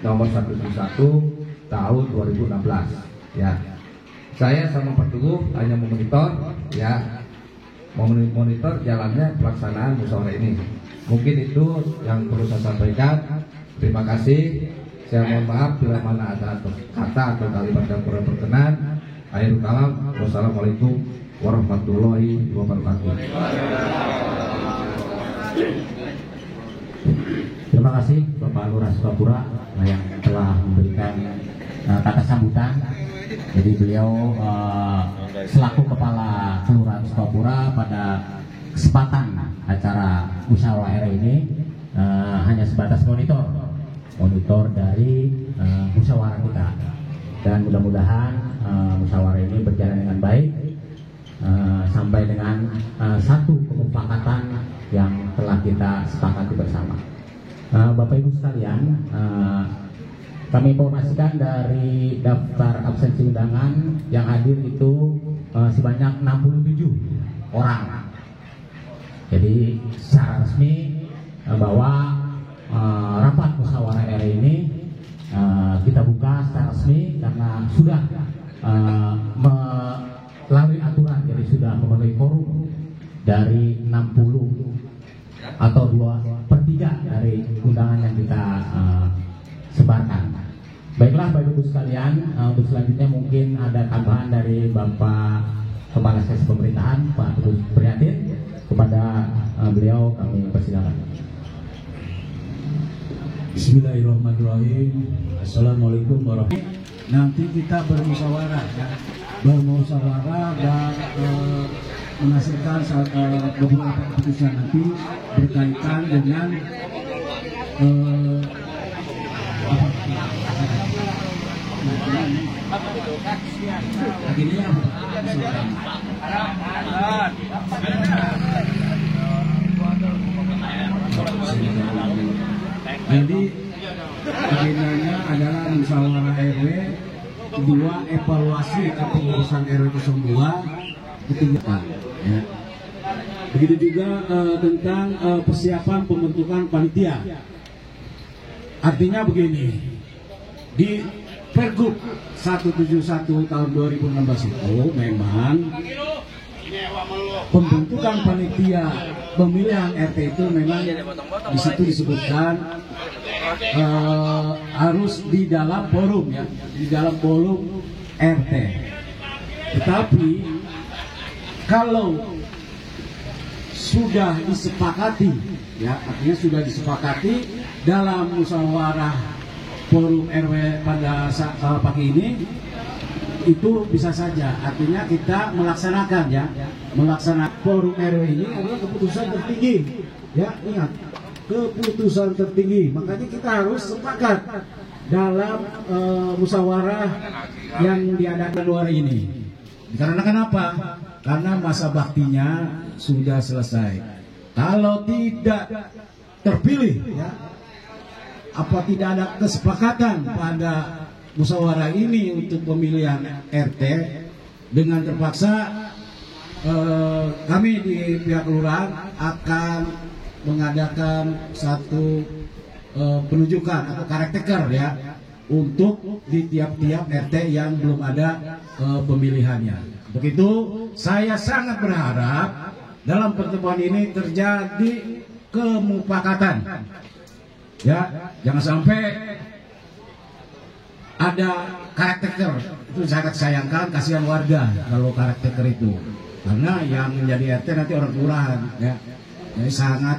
nomor 171 tahun 2016 ya. Saya sama Pak Teguh hanya memonitor ya, memonitor jalannya pelaksanaan musyawarah ini. Mungkin itu yang perlu saya sampaikan. Terima kasih. Saya mohon maaf bila mana ada kata atau kalimat yang kurang berkenan. Akhirul kalam, wassalamualaikum warahmatullahi wabarakatuh. Terima kasih Bapak Lurah Sukapura yang telah memberikan kata sambutan. Jadi beliau selaku Kepala Kelurahan Sukapura pada kesempatan acara musyawarah RW ini hanya sebatas monitor dari musyawarah kita, dan mudah-mudahan musyawarah ini berjalan dengan baik sampai dengan satu kesepakatan yang telah kita sepakati bersama. Bapak Ibu sekalian, kami informasikan dari daftar absensi undangan yang hadir itu sebanyak 67 orang. Jadi secara resmi bahwa rapat musyawarah RW ini kita buka secara resmi karena sudah melalui aturan, jadi sudah memenuhi quorum dari 60 atau 2/3 dari undangan yang kita sebarkan. Baiklah Bapak Ibu sekalian, untuk selanjutnya mungkin ada tambahan dari Bapak Kepala Seksi Pemerintahan Pak Teguh Prihatin. Kepada beliau kami persilakan. Bismillahirrahmanirrahim. Assalamualaikum warahmatullahi wabarakatuh. Nanti kita bermusyawarah ya, dan menghasilkan beberapa keputusan nanti berkaitan dengan jadi agendanya adalah musyawarah RW, kedua evaluasi kepengurusan RW 02, ketiga ya. Begitu juga tentang persiapan pembentukan panitia. Artinya begini, di Pergub 171 tahun 2016 itu memang pembentukan panitia pemilihan RT itu memang di situ disebutkan harus di dalam forum ya, di dalam forum RT. Tetapi kalau sudah disepakati ya, artinya sudah disepakati dalam musyawarah forum RW pada saat pagi ini, itu bisa saja, artinya kita melaksanakan ya, melaksanakan forum RW ini adalah keputusan tertinggi ya, ingat, keputusan tertinggi, makanya kita harus sepakat dalam musyawarah yang diadakan luar ini. Karena kenapa? Karena masa baktinya sudah selesai. Kalau tidak terpilih ya, apa tidak ada kesepakatan pada musyawarah ini untuk pemilihan RT, dengan terpaksa kami di pihak kelurahan akan mengadakan satu penunjukan atau karakter ya untuk di tiap-tiap RT yang belum ada pemilihannya. Begitu, saya sangat berharap dalam pertemuan ini terjadi kemufakatan. Ya, jangan sampai ada karakter, itu sangat sayangkan, kasihan warga kalau karakter itu, karena yang menjadi RT nanti orang kelurahan ya. Jadi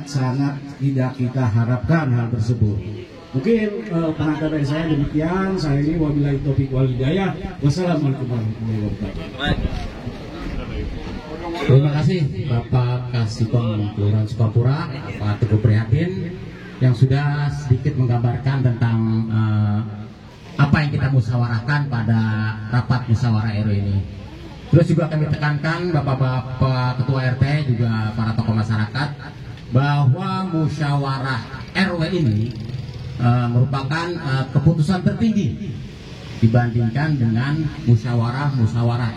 sangat tidak kita harapkan hal tersebut. Mungkin pengantar dari saya demikian. Saya ini wabillahi taufiq wal hidayah. Wassalamualaikum warahmatullahi wabarakatuh. Terima kasih Bapak Kasikom Kelurahan Sukapura, Pak Teguh Prihatin, yang sudah sedikit menggambarkan tentang apa yang kita musyawarahkan pada rapat musyawarah RW ini. Terus juga kami tekankan Bapak-Bapak Ketua RT, juga para tokoh masyarakat, bahwa musyawarah RW ini merupakan keputusan tertinggi dibandingkan dengan musyawarah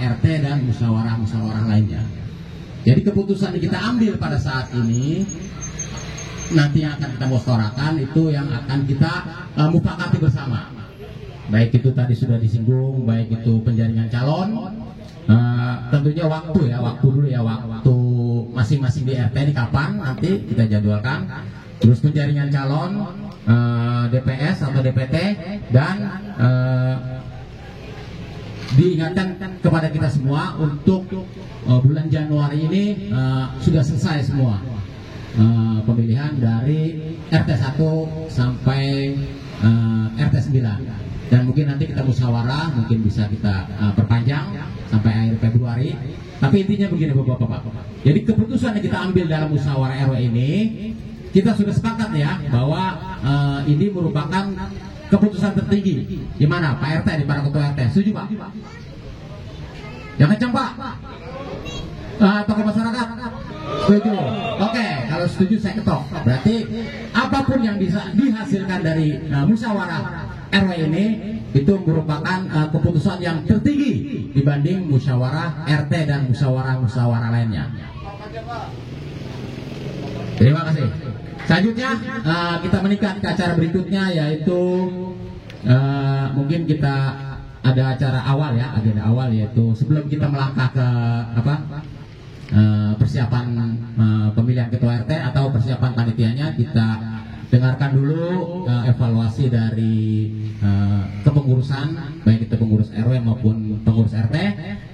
RT dan musyawarah lainnya. Jadi keputusan yang kita ambil pada saat ini nanti yang akan kita musyawarahkan itu yang akan kita mufakati bersama. Baik itu tadi sudah disinggung, baik itu penjaringan calon, tentunya waktu dulu ya, waktu masing-masing di RT ini kapan nanti kita jadwalkan. Terus penjaringan calon, DPS atau DPT, dan diingatkan kepada kita semua untuk bulan Januari ini sudah selesai semua pemilihan dari RT 1 sampai RT 9. Dan mungkin nanti kita musyawarah, mungkin bisa kita perpanjang sampai akhir Februari. Tapi intinya begini Bapak-Bapak. Jadi keputusan yang kita ambil dalam musyawarah RW ini, kita sudah sepakat ya bahwa ini merupakan keputusan tertinggi. Gimana Pak RT di para ketua RT? Setuju Pak? Jangan kencang Pak. Tokoh masyarakat setuju. Oke, kalau setuju saya ketok. Berarti apapun yang bisa dihasilkan dari musyawarah RW ini itu merupakan keputusan yang tertinggi dibanding musyawarah RT dan musyawarah lainnya. Terima kasih. Selanjutnya kita meningkat ke acara berikutnya, yaitu mungkin kita ada acara awal ya, agenda awal, yaitu sebelum kita melangkah ke persiapan pemilihan ketua RT atau persiapan panitianya, kita dengarkan dulu evaluasi dari kepengurusan, baik itu pengurus RW maupun pengurus RT,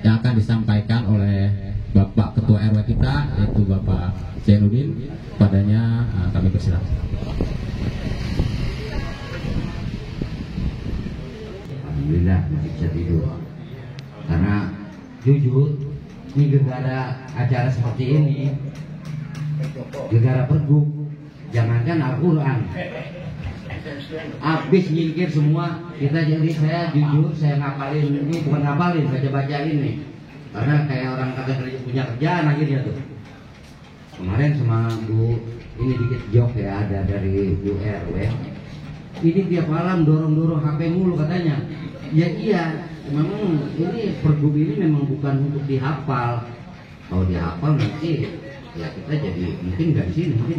yang akan disampaikan oleh Bapak Ketua RW kita, yaitu Bapak Zainuddin. Padanya kami persilakan. Alhamdulillah masih bisa tidur. Karena jujur, ini gegara acara seperti ini, gegara pergub, jangankan Al-Quran, habis nyingkir semua kita. Jadi saya jujur, saya ngapalin ini, bukan ngapalin, baca-baca ini, karena kayak orang kagak punya kerjaan akhirnya tuh. Kemarin sama Bu ini dikit jok ya, ada dari Bu RW, ini tiap malam dorong-dorong HP mulu katanya. Ya iya, memang ini pergub ini memang bukan untuk dihafal. Kalau dihafal nanti ya kita jadi mungkin nggak di sini, mungkin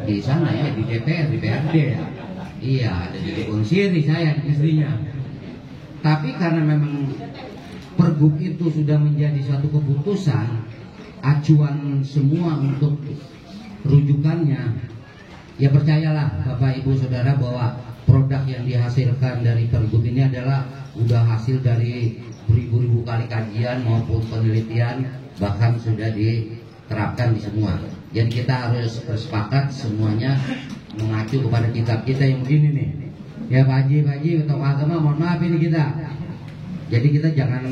di sana ya, di DPR, di PRD ya. Iya, ada di konsiri saya istrinya. Tapi karena memang pergub itu sudah menjadi suatu keputusan, acuan semua untuk rujukannya, ya percayalah Bapak Ibu Saudara bahwa produk yang dihasilkan dari pergub ini adalah udah hasil dari beribu-ribu kali kajian maupun penelitian, bahkan sudah diterapkan di semua. Jadi kita harus bersepakat semuanya mengacu kepada kitab kita yang begini nih. Ya Pak Haji, tokoh agama, mohon maaf ini kita. Jadi kita jangan,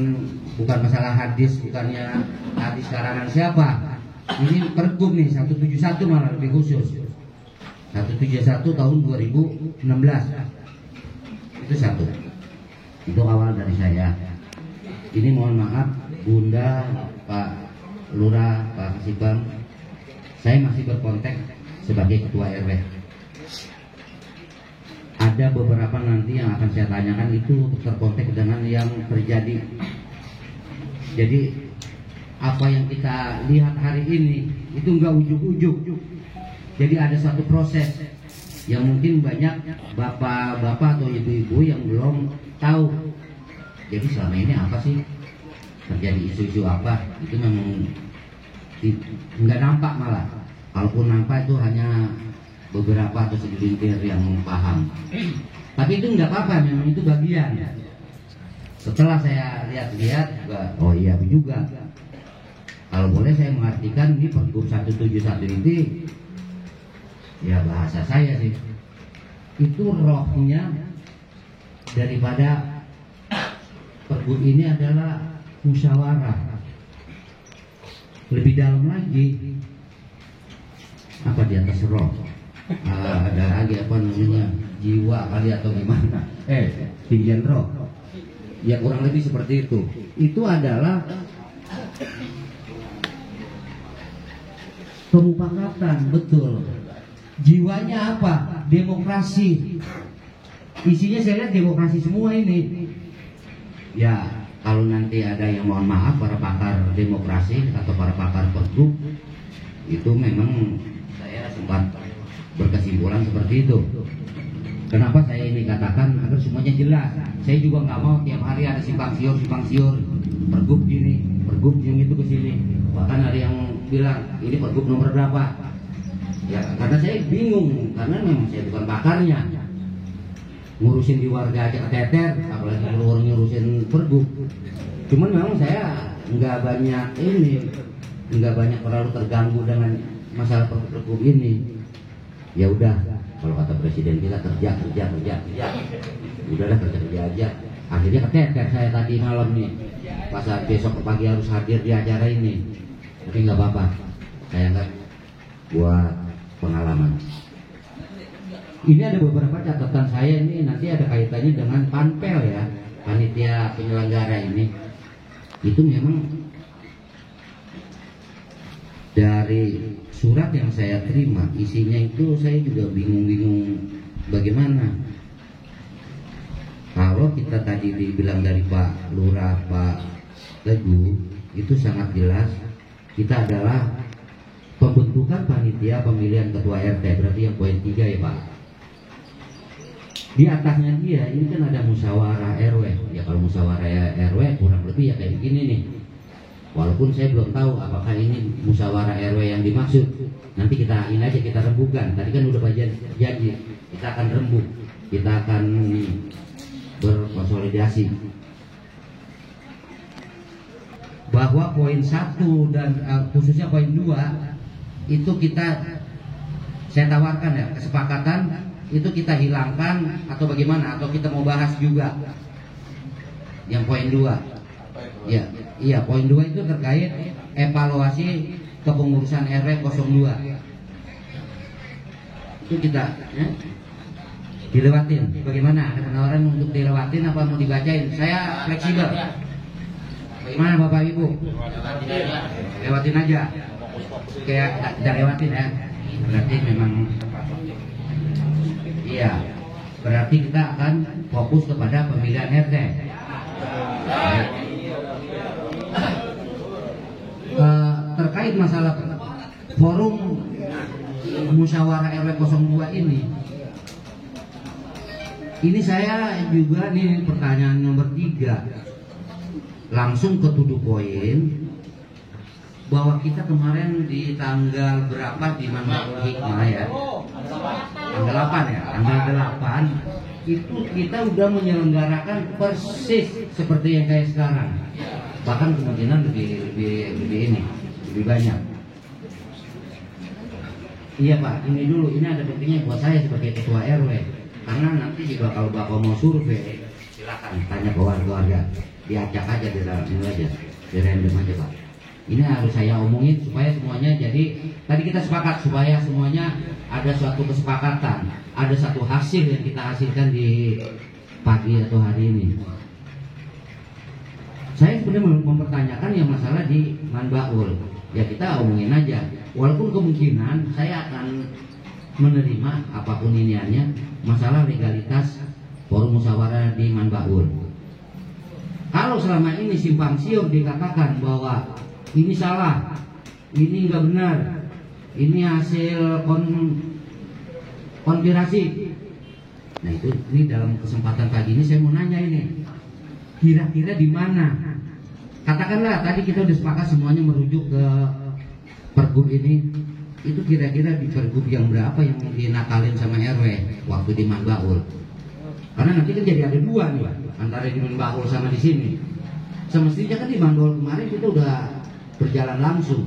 bukan masalah hadis, bukannya hadis karangan siapa. Ini pergub nih 171 malah lebih khusus. 171 tahun 2016. Itu satu. Itu awal dari saya. Ini mohon maaf Bunda, Pak Lurah, Pak Kasibang, saya masih berkontak sebagai ketua RW. Ada beberapa nanti yang akan saya tanyakan itu terkontak dengan yang terjadi. Jadi apa yang kita lihat hari ini itu enggak ujuk-ujuk. Jadi ada satu proses yang mungkin banyak bapak-bapak atau ibu-ibu yang belum tahu. Jadi selama ini apa sih terjadi, isu-isu apa? Itu memang nggak nampak, malah kalaupun nampak itu hanya beberapa atau segelintir yang paham. Tapi itu nggak apa-apa, memang itu bagian. Setelah saya lihat-lihat, oh iya juga. Kalau boleh saya mengartikan ini pergub 171 ini, ya bahasa saya sih, itu rohnya daripada pergub ini adalah musyawarah. Lebih dalam lagi, apa di atas roh? Ada lagi apa namanya, jiwa kali atau gimana? Tinggian roh. Ya kurang lebih seperti itu. Itu adalah pemufakatan, betul. Jiwanya apa? Demokrasi. Isinya saya lihat demokrasi semua ini. Ya kalau nanti ada yang mohon maaf para pakar demokrasi atau para pakar pergub, itu memang saya sempat berkesimpulan seperti itu. Kenapa saya ini katakan agar semuanya jelas. Saya juga nggak mau tiap hari ada simpang siur, pergub gini, pergub yang itu ke sini. Bahkan ada yang bilang ini pergub nomor berapa. Ya karena saya bingung, karena memang saya bukan bakarnya. Ngurusin di warga aja keteter, apalagi keluar ngurusin pergub. Cuman memang saya nggak banyak terlalu terganggu dengan masalah pergub ini. Ya udah, kalau kata presiden kita kerja, udahlah kerja aja. Akhirnya keteter saya tadi malam nih, pas besok pagi harus hadir di acara ini. Tapi nggak apa-apa, saya nggak buat pengalaman. Ini ada beberapa catatan saya ini, nanti ada kaitannya dengan panpel ya, panitia penyelenggara ini. Itu memang dari surat yang saya terima, isinya itu saya juga bingung bagaimana. Kalau kita tadi dibilang dari Pak Lurah, Pak Teguh, itu sangat jelas kita adalah pembentukan panitia pemilihan ketua RT, berarti yang poin 3 ya Pak. Di atasnya dia ini kan ada musyawarah RW. Ya kalau musyawarah RW kurang lebih ya kayak begini nih. Walaupun saya belum tahu apakah ini musyawarah RW yang dimaksud. Nanti kita ini aja, kita rembukan. Tadi kan udah janji kita akan rembuk, kita akan berkonsolidasi. Bahwa poin 1 dan khususnya poin 2 itu saya tawarkan ya, kesepakatan itu kita hilangkan atau bagaimana, atau kita mau bahas juga yang poin 2. Ya, iya, poin 2 itu terkait evaluasi kepengurusan RW 02. Itu kita dilewatin. Bagaimana? Ada penawaran untuk dilewatin apa mau dibacain? Saya fleksibel. Bagaimana Bapak Ibu? Lewatin aja. Kayak tidak lewatin ya. Berarti memang iya. Berarti kita akan fokus kepada pemilihan RT. Terkait masalah forum musyawarah RW 02 ini saya juga nih pertanyaan nomor 3 langsung ke to the point, bahwa kita kemarin di tanggal berapa di Manfaul Hikmah ya, tanggal 8 ya, tanggal 8 itu kita udah menyelenggarakan persis seperti yang kayak sekarang, bahkan kemungkinan lebih banyak. Iya Pak, ini dulu, ini ada pentingnya buat saya sebagai ketua RW, karena nanti juga kalau Bapak mau survei silakan tanya ke warga, diacak aja di dalam ini aja, di random aja Pak. Ini harus saya omongin supaya semuanya, jadi tadi kita sepakat supaya semuanya ada suatu kesepakatan, ada satu hasil yang kita hasilkan di pagi atau hari ini. Saya sebenarnya mempertanyakan yang masalah di Manbaul. Ya kita omongin aja. Walaupun kemungkinan saya akan menerima apapun iniannya, masalah legalitas forum musyawarah di Manbaul. Kalau selama ini simpang siur dikatakan bahwa ini salah, ini nggak benar, ini hasil konspirasi. Nah ini dalam kesempatan pagi ini saya mau nanya ini, kira-kira di mana? Katakanlah tadi kita udah sepakat semuanya merujuk ke pergub ini, itu kira-kira di pergub yang berapa yang dinakalin sama RW waktu di Manbaul? Karena nanti kan jadi ada 2 nih, antara di Manbaul sama di sini. Semestinya kan di Manbaul kemarin kita udah berjalan langsung.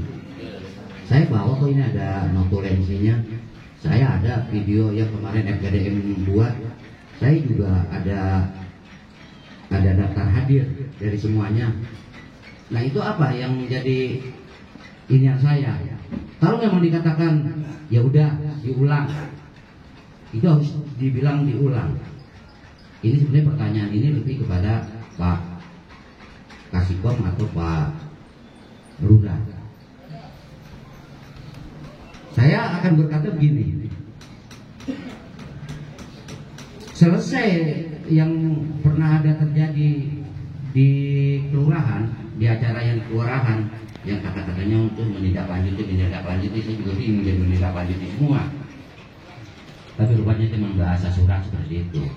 Saya bawa kok ini ada notulensinya. Saya ada video yang kemarin FKDM buat. Saya juga ada daftar hadir dari semuanya. Nah itu apa yang menjadi inian saya? Kalau memang dikatakan ya udah diulang, itu harus dibilang diulang. Ini sebenarnya pertanyaan ini lebih kepada Pak Kasikom atau Pak Lurah. Saya akan berkata begini, selesai yang pernah ada terjadi di kelurahan, di acara yang kelurahan yang kata-katanya untuk menindaklanjuti, saya juga ingin jadi menindaklanjuti semua. Tapi rupanya cuma bahasa surat seperti itu.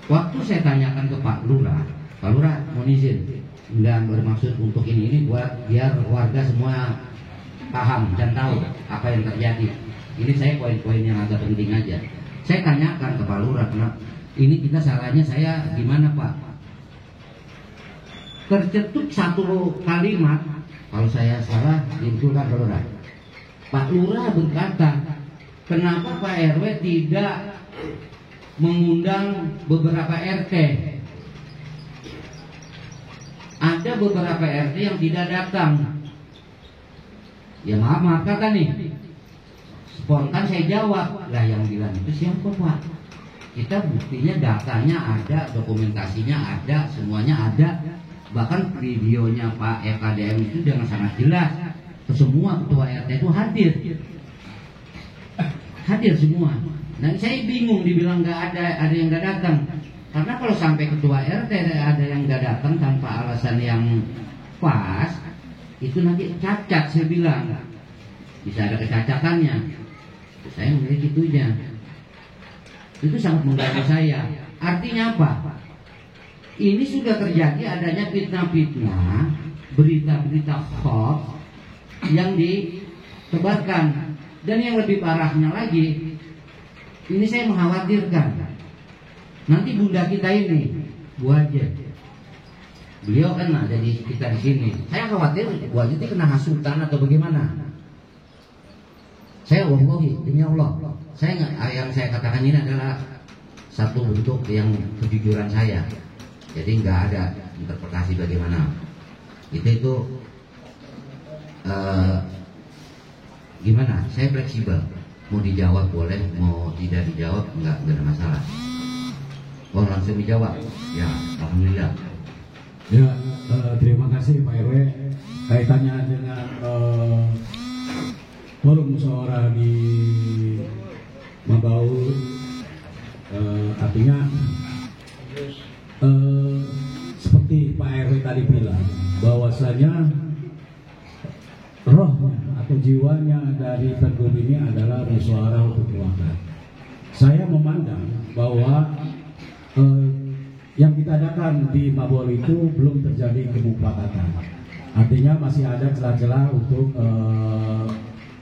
Waktu saya tanyakan ke Pak Lurah mohon izin, nggak bermaksud untuk ini buat biar warga semua paham dan tahu apa yang terjadi. Ini saya poin-poin yang agak penting aja. Saya tanyakan ke Pak Lurah, ini kita salahnya saya gimana Pak? Tercetuk satu kalimat, kalau saya salah diusulkan Pak Lurah. Pak Lurah berkata, kenapa Pak RW tidak mengundang beberapa RT? Ada beberapa RT yang tidak datang. Ya maaf kata nih. Spontan saya jawab, lah yang bilang itu siapa Pak? Kita buktinya datanya ada, dokumentasinya ada, semuanya ada. Bahkan videonya Pak FKDM itu dengan sangat jelas. Semua ketua RT itu hadir semua. Nah saya bingung dibilang nggak ada yang nggak datang. Karena kalau sampai ketua RT ada yang nggak datang tanpa alasan yang pas, itu nanti cacat saya bilang. Bisa ada kecacatannya. Saya memiliki itunya. Itu sangat mengganggu saya. Artinya apa? Ini sudah terjadi adanya fitnah-fitnah, berita-berita hoax yang ditebarkan. Dan yang lebih parahnya lagi, ini saya mengkhawatirkan nanti bunda kita ini Bu Haji, beliau kan ada di kita di sini. Saya khawatir Bu Haji itu kena hasutan atau bagaimana. Saya wallahi demi Allah, yang saya katakan ini adalah satu bentuk yang kejujuran saya. Jadi nggak ada interpretasi bagaimana. Itu gimana? Saya fleksibel. Mau dijawab boleh, mau tidak dijawab nggak ada masalah. Oh langsung dijawab. Ya, alhamdulillah. Ya, terima kasih Pak RW. Kaitannya dengan forum musyawarah di Mabaul, artinya seperti Pak RW tadi bilang, bahwasanya rohnya atau jiwanya dari Pergub ini adalah musyawarah untuk keluarga. Saya memandang bahwa yang kita adakan di Mabol itu belum terjadi kemufakatan. Artinya masih ada celah-celah untuk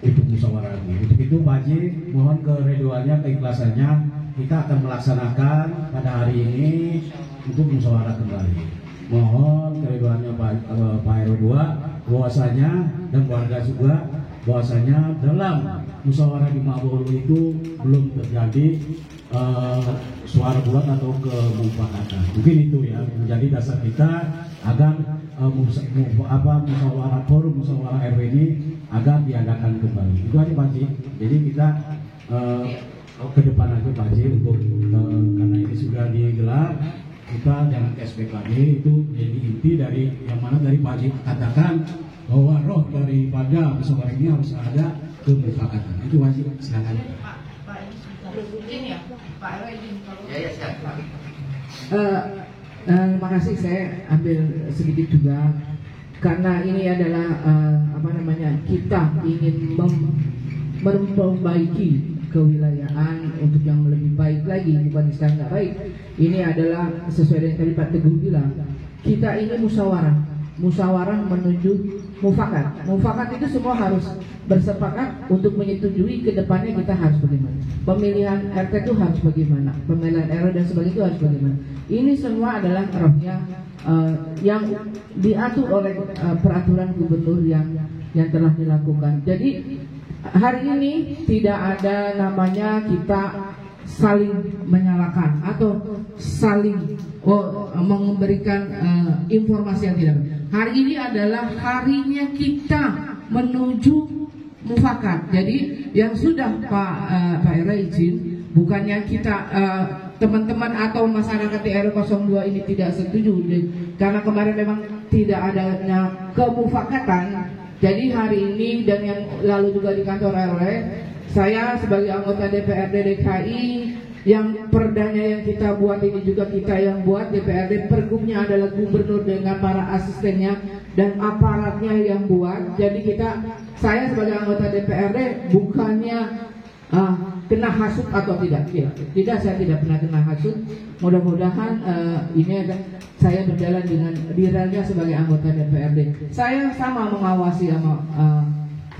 musyawarah ini. Untuk itu Pak Haji, mohon keredoannya, keikhlasannya, kita akan melaksanakan pada hari ini untuk musyawarah kembali. Mohon keredoannya Pak RW 2 bahwasanya dan warga juga bahwasanya dalam musyawarah di Mabol itu belum terjadi suara bulat atau kemufakatan. Mungkin itu ya menjadi dasar kita agar musyawarah forum musyawarah RW ini agar diadakan kembali. Itu aja Pak Haji. Jadi kita ke depan aja Pak Haji untuk karena ini sudah digelar, kita jangan cashback lagi. Itu jadi inti dari yang mana dari Pak Haji katakan bahwa roh daripada musyawarah ini harus ada kemufakatan. Itu wajib. Silakan. Terima kasih, saya ambil sedikit juga karena ini adalah kita ingin memperbaiki kewilayahan untuk yang lebih baik lagi, bukan sekarang nggak baik. Ini adalah sesuai dengan tadi Pak Teguh bilang, kita ini musyawarah menuju mufakat. Mufakat itu semua harus bersepakat untuk menyetujui ke depannya kita harus bagaimana. Pemilihan RT itu harus bagaimana, pemilihan RW dan sebagainya itu harus bagaimana. Ini semua adalah rohnya yang diatur oleh peraturan gubernur yang telah dilakukan. Jadi hari ini tidak ada namanya kita saling menyalahkan atau saling memberikan informasi yang tidak benar. Hari ini adalah harinya kita menuju mufakat. Jadi yang sudah Pak RW izin, bukannya kita teman-teman atau masyarakat di RW 02 ini tidak setuju, karena kemarin memang tidak adanya kemufakatan. Jadi hari ini dan yang lalu juga di kantor RW, saya sebagai anggota DPRD DKI Yang perdanya yang kita buat ini juga kita yang buat, DPRD, pergubnya adalah gubernur dengan para asistennya dan aparatnya yang buat. Jadi saya sebagai anggota DPRD bukannya kena hasut atau tidak. Tidak, saya tidak pernah kena hasut. Mudah-mudahan ini saya berjalan dengan diranya sebagai anggota DPRD. Saya sama mengawasi sama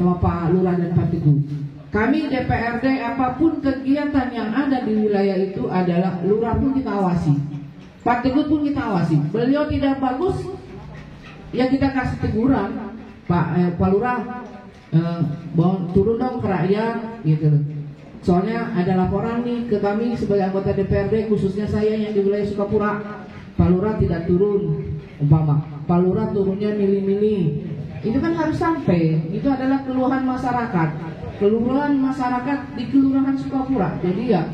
Pak Lurah dan Pak Teguh. Kami DPRD, apapun kegiatan yang ada di wilayah itu adalah Lurah pun kita awasi, Pak Teguh pun kita awasi. Beliau tidak bagus, ya kita kasih teguran, Pak Lurah, turun dong ke rakyat, gitu. Soalnya ada laporan nih ke kami sebagai anggota DPRD, khususnya saya yang di wilayah Sukapura, Pak Lurah tidak turun, umpama Pak Lurah turunnya milih-milih. Itu kan harus sampai, itu adalah keluhan masyarakat. Kelurahan masyarakat di Kelurahan Sukapura. Jadi ya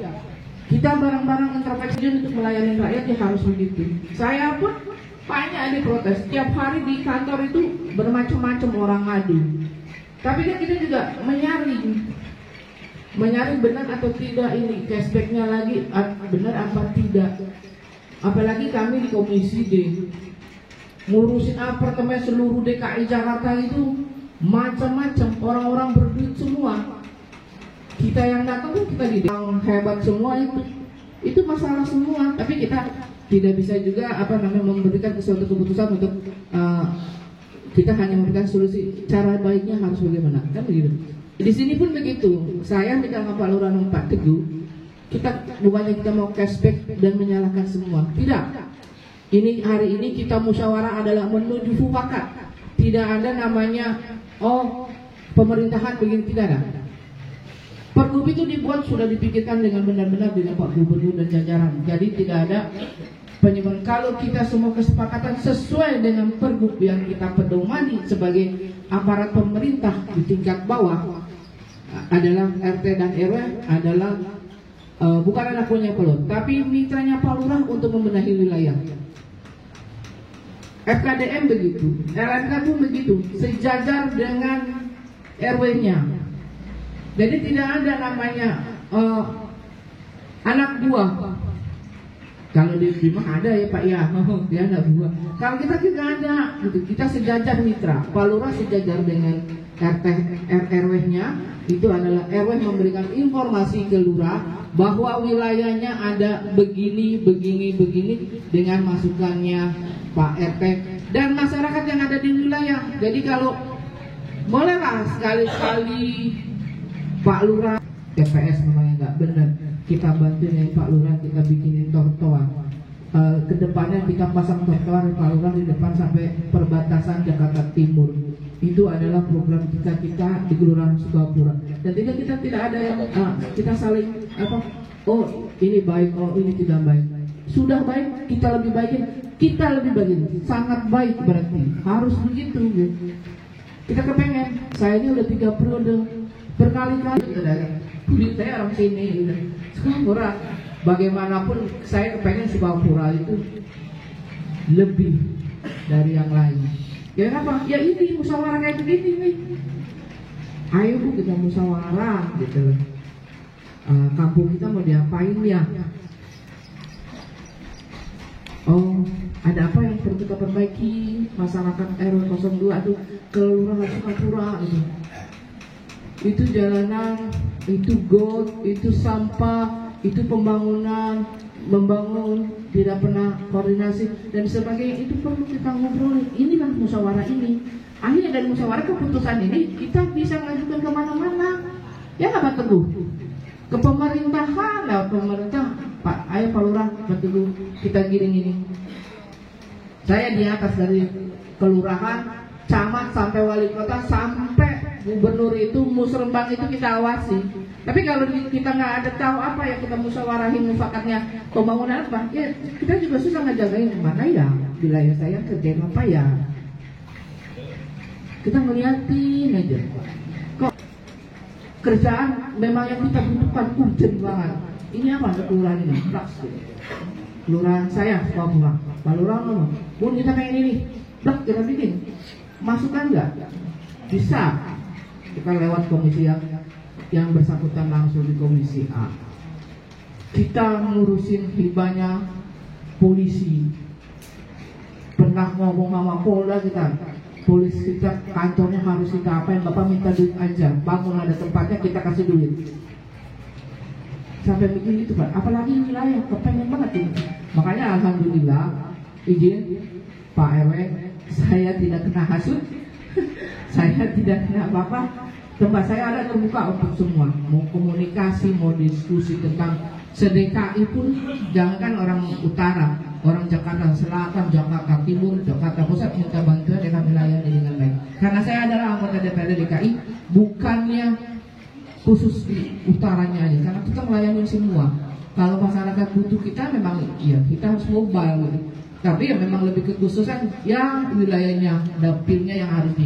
kita bareng-bareng introspeksi untuk melayani rakyat ya harus begitu. Saya pun banyak diprotes. Tiap hari di kantor itu bermacam-macam orang ngadu. Tapi kan kita juga menyaring benar atau tidak ini cashbacknya lagi benar apa tidak. Apalagi kami di Komisi D ngurusin apartemen seluruh DKI Jakarta itu macam-macam, orang-orang berduit semua. Kita yang datang kita yang hebat semua itu masalah semua. Tapi kita tidak bisa juga memberikan suatu keputusan untuk kita hanya memberikan solusi. Cara baiknya harus bagaimana, kan begitu. Di sini pun begitu. Saya dengan Pak Lurah dan Pak Teguh, kita bukannya kita mau cashback dan menyalahkan semua. Tidak. Ini hari ini kita musyawarah adalah menuju mufakat. Tidak ada namanya pemerintahan begini, tidak ada. Pergub itu dibuat sudah dipikirkan dengan benar-benar dengan Pak Gubernur dan jajaran. Jadi tidak ada penyimpangan. Kalau kita semua kesepakatan sesuai dengan pergub yang kita pedomani sebagai aparat pemerintah di tingkat bawah adalah RT dan RW adalah bukan anak punya pelot, tapi mitranya Pak Lurah untuk membenahi wilayah. FKDM begitu, LMK pun begitu, sejajar dengan RW-nya. Jadi tidak ada namanya anak buah. Kalau di Bima ada ya Pak ya, dia anak buah. Kalau kita tidak ada, gitu. Kita sejajar mitra. Pak Lurah sejajar dengan RW-nya. Itu adalah RW memberikan informasi ke Lurah bahwa wilayahnya ada begini dengan masukannya Pak RT dan masyarakat yang ada di wilayah. Jadi kalau bolehlah sekali-kali Pak Lurah TPS memang nggak benar, kita bantuin Pak Lurah, kita bikinin trotoar. Kedepannya kita pasang trotoar Pak Lurah di depan sampai perbatasan Jakarta Timur. Itu adalah program kita di Kelurahan Sukapura. Dan kita tidak ada yang kita saling ini baik, ini tidak baik. Sudah baik, kita lebih baikin, sangat baik berarti harus begitu. Kita kepengen, saya ini udah 3 periode berkali-kali kulit saya orang sini Sukapura. Bagaimanapun saya kepengen Sukapura itu lebih dari yang lain. Ya kenapa? Ya ini musyawarah kayak begini nih. Ayo Bu kita musyawarah gitu. Kampung kita mau diapain ya? Ada apa yang perlu kita perbaiki? Masyarakat RW 02 itu Kelurahan Sukapura gitu. Itu jalanan, itu got, itu sampah, itu pembangunan, membangun, tidak pernah koordinasi dan sebagainya. Itu perlu kita ngobrolin. Inilah musyawarah ini. Akhirnya dari musyawarah keputusan ini kita bisa mengajukan kemana-mana. Ya nggak Pak Teguh? Ke pemerintahan, pemerintah. Pak, ayo Pak Lurah, Pak Teguh, kita gini. Saya di atas dari kelurahan, camat sampai wali kota sampai gubernur itu, musrembang itu kita awasi. Tapi kalau kita nggak ada tahu apa yang kita musyawarahin mufakatnya pembangunan apa, ya kita juga susah ngejagain mana ya wilayah saya kerjain apa ya. Kita ngeliatin aja. Kok kerjaan memang yang kita butuhkan urgent banget. Ini apa kelurahan ini? Kelurahan saya Sukapura. Pak Lurah ngomong, Bun kita kayak ini, blak kita bikin. Masukan nggak? Bisa. Kita lewat komisi yang bersangkutan langsung di komisi A. kita ngurusin hibahnya polisi. Pernah ngomong sama Polda kita, polisi kita kantornya harus kita apain, Bapak minta duit aja, bangun ada tempatnya kita kasih duit. Sampai begini itu Pak, apalagi wilayah kepengen banget ini. Makanya alhamdulillah izin Pak RW, saya tidak kena hasut, saya tidak kena apa-apa. Tempat saya ada terbuka untuk semua, mau komunikasi, mau diskusi tentang se-DKI pun, jangankan orang utara, orang Jakarta Selatan, Jakarta Timur, Jakarta Pusat minta bantuan dengan melayani dengan baik. Karena saya adalah anggota DPRD DKI, bukannya khusus di utaranya aja, karena kita melayani semua. Kalau masyarakat butuh kita memang iya, kita harus mobile gitu. Tapi ya memang lebih kekhususan ya wilayahnya, dapilnya yang harus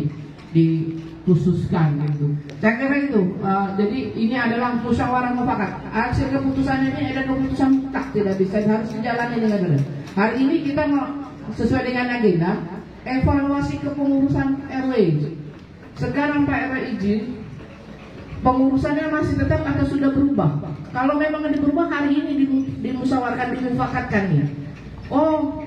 dikhususkan gitu. Saya kira itu. Jadi ini adalah musyawarah mufakat. Hasil keputusannya ini ada keputusan mutlak, tidak bisa, harus dijalani dengan benar. Hari ini kita mau sesuai dengan agenda evaluasi kepengurusan RW. Sekarang Pak RW izin, pengurusannya masih tetap atau sudah berubah? Kalau memang ada berubah, hari ini dimusyawarahkan, dimufakatkan nih. Oh,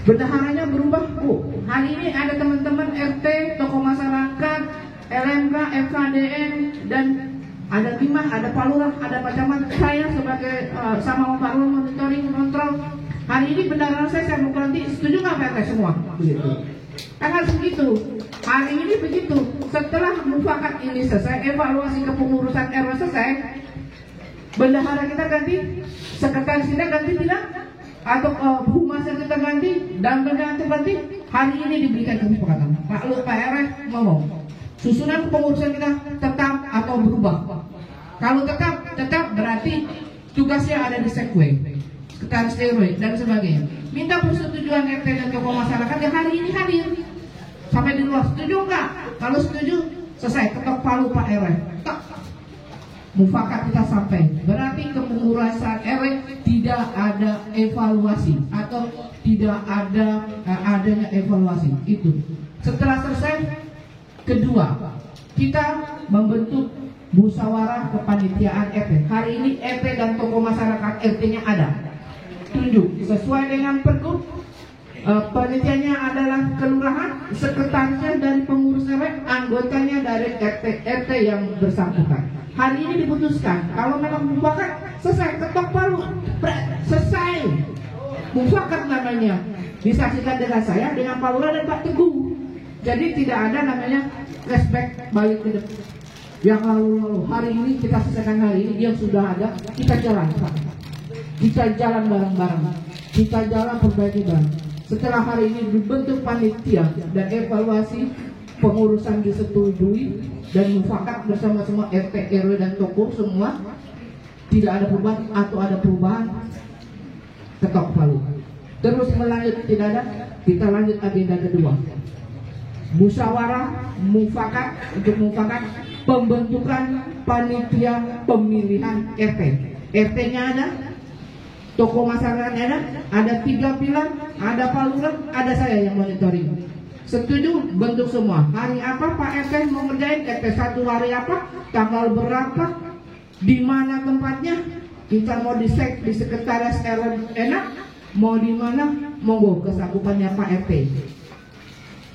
bendaharanya berubah, Bu. Hari ini ada teman-teman RT, tokoh masyarakat, LMK, FKDN, dan ada timah, ada palurah, ada Pak Camat. Saya sebagai sama Pak Rul monitoring, kontrol. Hari ini bendahara saya mau ganti. Setuju nggak Pak RT semua? Begitu. Kan harus begitu. Hari ini begitu. Setelah mufakat ini selesai, evaluasi kepengurusan RW selesai, bendahara kita ganti, sekretaris kita ganti tidak? Atau humasnya kita ganti dan bendahara ganti. Hari ini diberikan kesepakatan. Pak RW ngomong, susunan pengurusan kita tetap atau berubah? Kalau tetap berarti tugasnya ada di sekwe, sekretaris RW dan sebagainya. Minta persetujuan RT dan tokoh masyarakat yang hari ini hadir sampai di luar. Setuju nggak? Kalau setuju, selesai, ketok palu Pak RW. Mufakat kita sampai. Berarti kepengurusan RW tidak ada evaluasi atau tidak ada adanya evaluasi. Itu. Setelah selesai, kedua, kita membentuk musyawarah kepanitiaan RT. Hari ini RT dan tokoh masyarakat RT-nya ada. Tunjuk sesuai dengan pergub. Panitianya adalah kelurahan, sekretarisnya dari pengurus RW, anggotanya dari RT yang bersangkutan. Hari ini diputuskan kalau memang mufakat selesai, ketok palu, selesai. Mufakat namanya. Disaksikan dengan saya, dengan Pak Lurah dan Pak Teguh. Jadi tidak ada namanya flashback balik ke depan. Yang lalu-lalu, hari ini kita selesaikan, hari ini yang sudah ada, kita jalan. Kita jalan bareng-bareng, kita jalan perbaiki bareng. Setelah hari ini dibentuk panitia dan evaluasi pengurusan disetujui dan mufakat bersama semua RT, RW dan tokoh semua, tidak ada perubahan atau ada perubahan, ketok palu. Terus melanjut tidak ada, kita lanjut agenda kedua. Musyawarah mufakat, untuk mufakat pembentukan panitia pemilihan RT. RT-nya ada, tokoh masyarakatnya ada 3 pilar, ada Pak Lurah, ada saya yang monitoring. Setuju, bentuk semua. Hari apa Pak RT mau ngerjain, RT 1 hari apa, tanggal berapa, di mana tempatnya, kita mau di sekretaris RW enak, mau di mana, monggo kesakupannya Pak RT.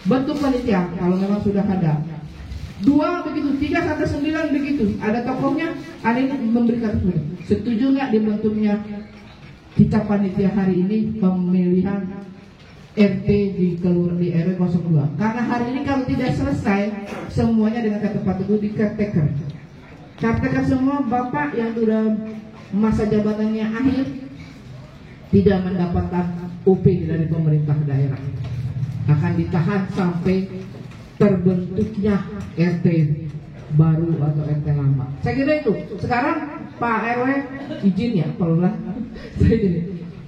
Bentuk panitia kalau memang sudah ada. 2 begitu, 3 sampai 9 begitu. Ada tokohnya, ada ini memberikan setuju nggak dibentuknya kita panitia hari ini pemilihan RT di kelurahan di RW 02. Karena hari ini kalau tidak selesai semuanya dengan kata Pak Teguh dikertekan. Kertekan semua Bapak yang sudah masa jabatannya akhir tidak mendapatkan UP dari pemerintah daerah. Akan ditahan sampai terbentuknya RT baru atau RT lama. Saya kira itu. Sekarang Pak RW izin ya, Pak Lurah.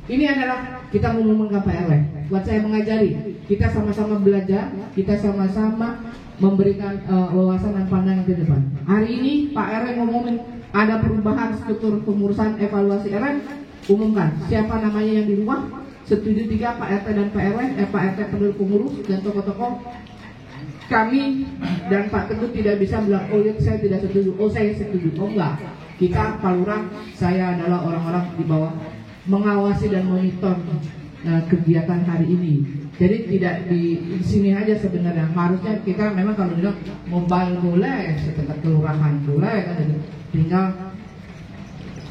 Ini adalah kita ngomongkan Pak RW. Buat saya mengajari, kita sama-sama belajar, kita sama-sama memberikan wawasan dan pandangan ke depan. Hari ini Pak RW ngomongin ada perubahan struktur pengurusan evaluasi RW, umumkan siapa namanya yang di rumah. Setuju 3 Pak RT dan Pak RW, Pak RT penduduk pengurus dan tokoh-tokoh. Kami dan Pak Teguh tidak bisa bilang, oh ya saya tidak setuju, oh saya setuju, oh enggak. Kita Pak Lurah, saya adalah orang-orang di bawah mengawasi dan monitor kegiatan hari ini. Jadi tidak di sini aja sebenarnya. Harusnya kita memang kalau bilang mobile boleh, setingkat kelurahan boleh kan, tinggal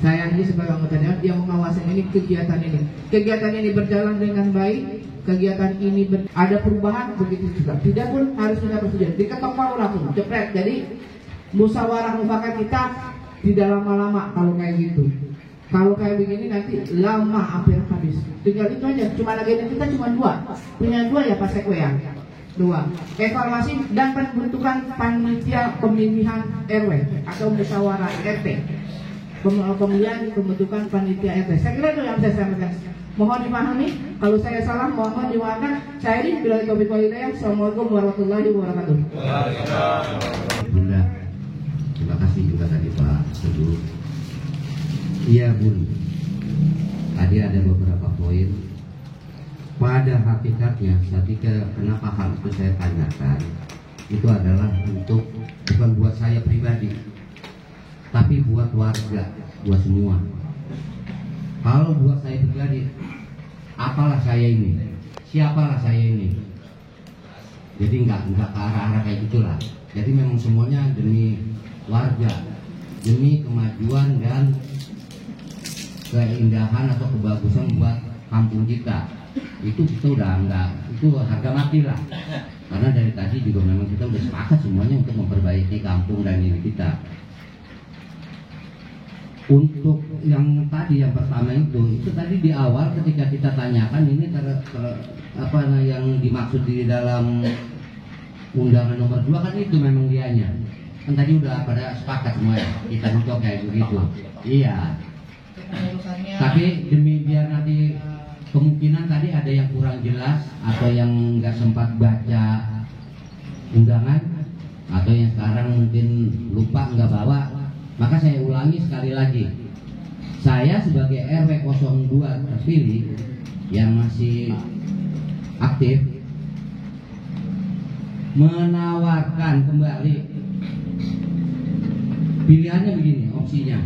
saya ini sebagai anggota dewan yang mengawasi ini kegiatan ini. Kegiatan ini berjalan dengan baik. Kegiatan ini ada perubahan, begitu juga. Tidak pun harus kita persetujuan. Diketok palu langsung, jepret. Jadi musyawarah mufakat kita tidak lama-lama kalau kayak gitu. Kalau kayak begini nanti lama hampir habis. Tinggal itu aja. Cuma agenda kita cuma 2. Punya 2 ya Pak Sekwe ya. 2. Evaluasi dan pembentukan panitia pemilihan RW atau musyawarah RT. Pemilihan pembentukan panitia RT. Saya kira itu yang saya sampaikan. Mohon dipahami, kalau saya salah mohon dimaafkan. Saya ini bila taufiq wal hidayah. Assalamualaikum warahmatullahi wabarakatuh. Bunda, terima kasih juga tadi Pak Teguh. Iya Bun, tadi ada beberapa poin. Pada hakikatnya, kenapa hal itu saya tanyakan, itu adalah untuk bukan buat saya pribadi, tapi buat warga, buat semua. Kalau buat saya pribadi, apalah saya ini, siapalah saya ini. Jadi nggak ke arah-arah kayak gitulah. Jadi memang semuanya demi warga, demi kemajuan dan keindahan atau kebagusan buat kampung kita. Itu kita udah enggak, itu harga mati lah. Karena dari tadi juga memang kita udah sepakat semuanya untuk memperbaiki kampung dan diri kita. Untuk yang tadi yang pertama itu tadi di awal ketika kita tanyakan ini apa yang dimaksud di dalam undangan nomor 2 kan itu memang dianya. Kan tadi udah pada sepakat semua ya, kita untuk kayak begitu. Iya. Tapi demi biar nanti kemungkinan tadi ada yang kurang jelas atau yang nggak sempat baca undangan atau yang sekarang mungkin lupa nggak bawa, maka saya ulangi sekali lagi. Saya sebagai RW 02 terpilih yang masih aktif menawarkan kembali. Pilihannya begini, opsinya